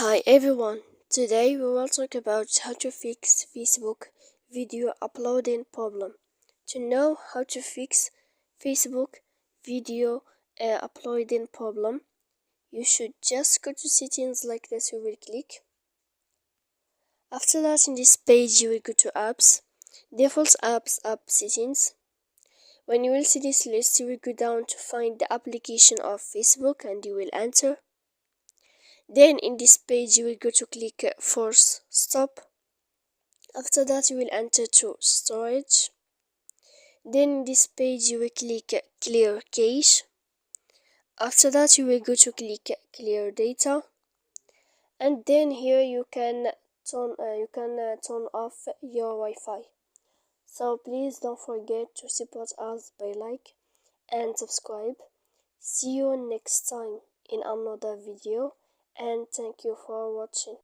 Hi everyone, today we will talk about how to fix Facebook video uploading problem. To know how to fix Facebook video uploading problem, you should just go to settings like this. You will click. After that, in this page you will go to apps, default apps, app settings. When you will see this list, you will go down to find the application of Facebook and you will enter. Then in this page you will go to click force stop. After that you will enter to storage. Then in this page you will click clear cache. After that you will go to click clear data, and then here you can turn off your Wi-Fi. So please don't forget to support us by like and subscribe. See you next time in another video, and thank you for watching.